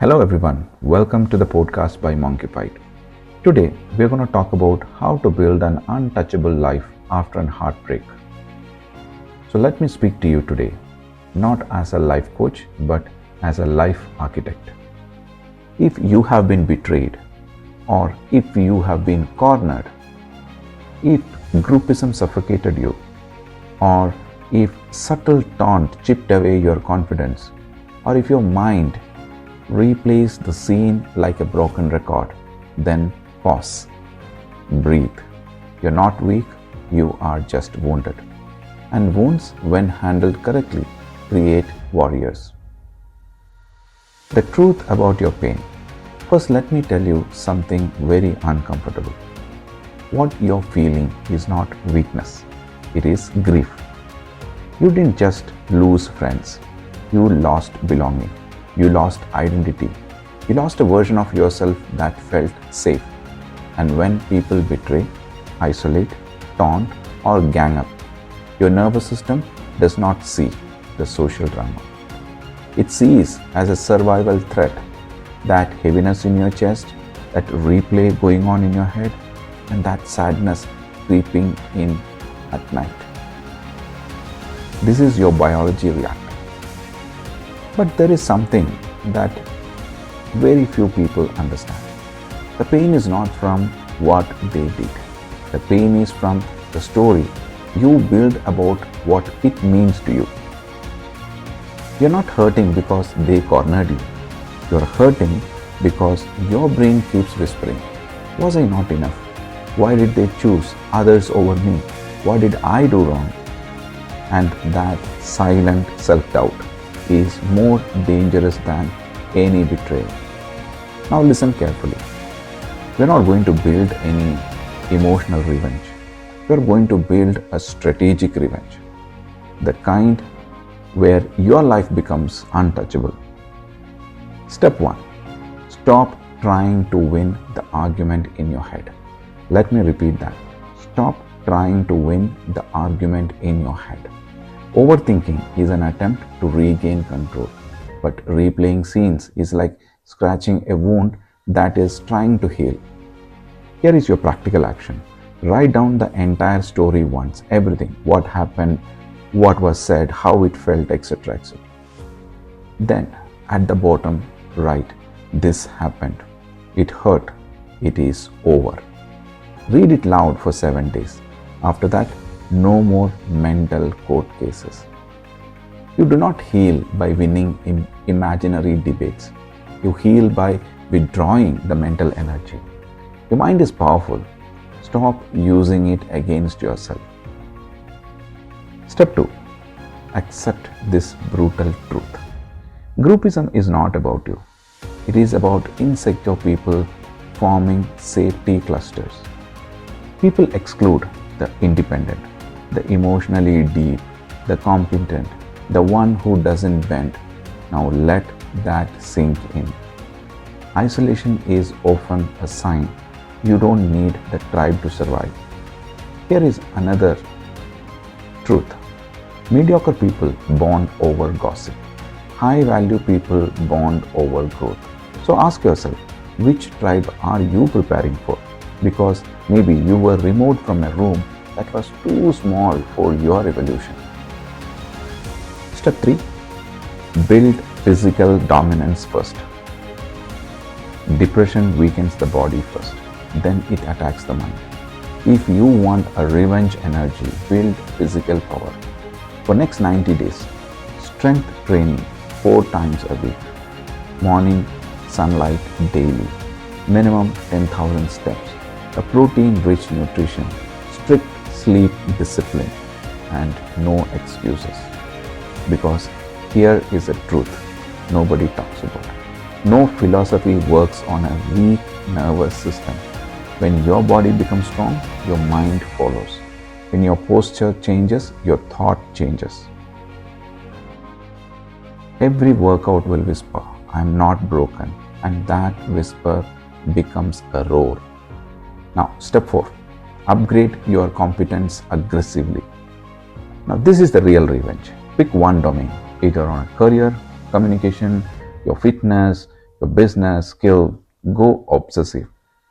Hello everyone, welcome to the podcast by Monkeyfight. Today we're going to talk about how to build an untouchable life after a heartbreak. So let me speak to you today, not as a life coach but as a life architect. If you have been betrayed, or if you have been cornered, if groupism suffocated you, or if subtle taunt chipped away your confidence, or if your mind replays the scene like a broken record, then pause. Breathe. You're not weak, you are just wounded. And wounds, when handled correctly, create warriors. The truth about your pain. First, let me tell you something very uncomfortable. What you're feeling is not weakness, it is grief. You didn't just lose friends, you lost belonging. You lost identity. You lost a version of yourself that felt safe. And when people betray, isolate, taunt, or gang up, your nervous system does not see the social drama. It sees as a survival threat, that heaviness in your chest, that replay going on in your head, and that sadness creeping in at night. This is your biology reacting. But there is something that very few people understand. The pain is not from what they did. The pain is from the story you build about what it means to you. You're not hurting because they cornered you. You're hurting because your brain keeps whispering, was I not enough? Why did they choose others over me? What did I do wrong? And that silent self-doubt is more dangerous than any betrayal. Now listen carefully. We're not going to build any emotional revenge. We're going to build a strategic revenge. The kind where your life becomes untouchable. Step 1. Stop trying to win the argument in your head. Let me repeat that. Stop trying to win the argument in your head. Overthinking is an attempt to regain control, but replaying scenes is like scratching a wound that is trying to heal. Here is your practical action. Write down the entire story once, everything, what happened, what was said, how it felt, etc. etc. Then, at the bottom, write, this happened, it hurt, it is over. Read it loud for 7 days. After that, no more mental court cases. You do not heal by winning imaginary debates. You heal by withdrawing the mental energy. Your mind is powerful. Stop using it against yourself. Step 2. Accept this brutal truth. Groupism is not about you. It is about insecure people forming safety clusters. People exclude the independent, the emotionally deep, the competent, the one who doesn't bend. Now let that sink in. Isolation is often a sign you don't need the tribe to survive. Here is another truth. Mediocre people bond over gossip. High value people bond over growth. So ask yourself, which tribe are you preparing for? Because maybe you were removed from a room that was too small for your evolution. Step 3. Build physical dominance first. Depression weakens the body first, then it attacks the mind. If you want a revenge energy, build physical power. For next 90 days, strength training 4 times a week. Morning sunlight daily. Minimum 10,000 steps. A protein-rich nutrition. Strict sleep discipline, and no excuses. Because here is a truth nobody talks about. No philosophy works on a weak nervous system. When your body becomes strong, your mind follows. When your posture changes, your thought changes. Every workout will whisper, I am not broken, and that whisper becomes a roar. Now, step 4. Upgrade your competence aggressively. Now, this is the real revenge. Pick one domain, either on a career, communication, your fitness, The business, skill, go obsessive.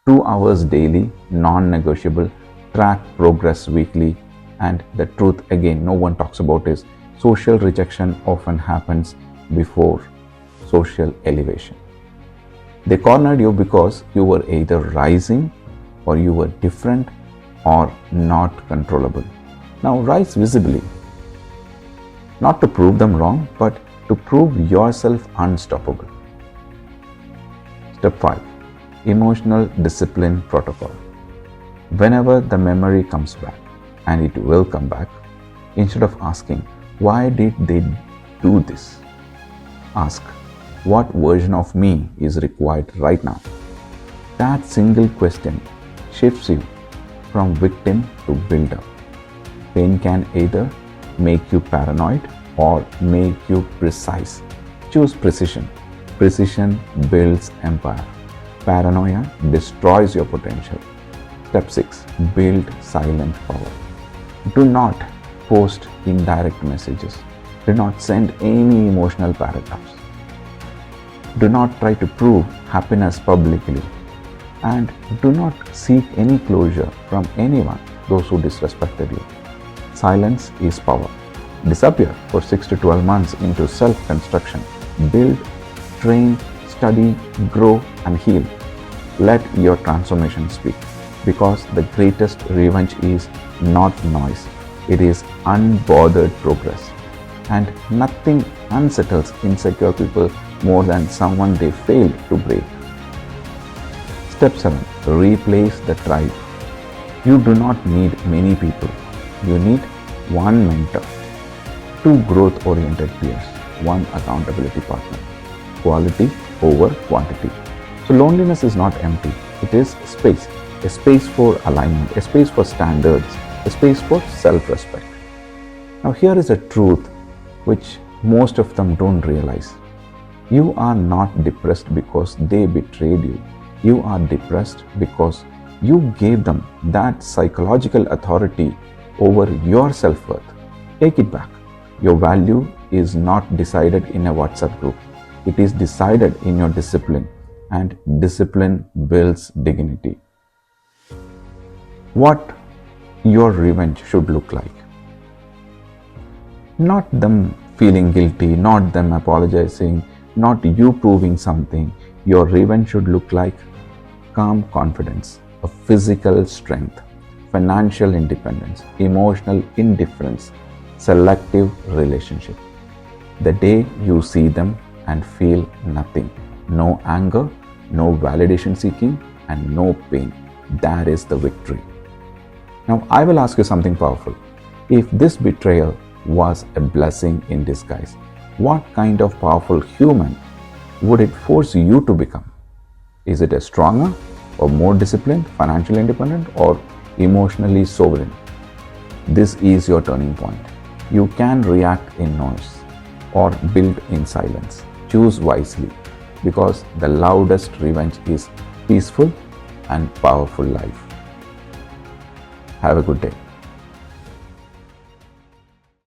2 hours daily, non-negotiable, track progress weekly, and the truth again no one talks about is social rejection often happens before social elevation. They cornered you because you were either rising or you were different or not controllable. Now rise visibly, not to prove them wrong, but to prove yourself unstoppable. Step 5. Emotional discipline protocol. Whenever the memory comes back, and it will come back, instead of asking, why did they do this? Ask, what version of me is required right now? That single question shifts you from victim to builder. Pain can either make you paranoid or make you precise. Choose precision. Precision builds empire. Paranoia destroys your potential. Step 6. Build silent power. Do not post indirect messages. Do not send any emotional paragraphs. Do not try to prove happiness publicly. And do not seek any closure from anyone, those who disrespected you. Silence is power. Disappear for 6 to 12 months into self-construction. Build, train, study, grow, and heal. Let your transformation speak. Because the greatest revenge is not noise, it is unbothered progress. And nothing unsettles insecure people more than someone they failed to break. Step 7. Replace the tribe. You do not need many people. You need one mentor, 2 growth-oriented peers, 1 accountability partner. Quality over quantity. So loneliness is not empty. It is space. A space for alignment, a space for standards, a space for self-respect. Now here is a truth which most of them don't realize. You are not depressed because they betrayed you. You are depressed because you gave them that psychological authority over your self-worth. Take it back. Your value is not decided in a WhatsApp group. It is decided in your discipline, and discipline builds dignity. What your revenge should look like. Not them feeling guilty, not them apologizing, not you proving something. Your revenge should look like calm confidence, a physical strength, financial independence, emotional indifference, selective relationship. The day you see them and feel nothing, no anger, no validation seeking, and no pain, that is the victory. Now I will ask you something powerful. If this betrayal was a blessing in disguise, what kind of powerful human would it force you to become? Is it a stronger or more disciplined, financially independent, or emotionally sovereign? This is your turning point. You can react in noise or build in silence. Choose wisely, because the loudest revenge is peaceful and powerful life. Have a good day.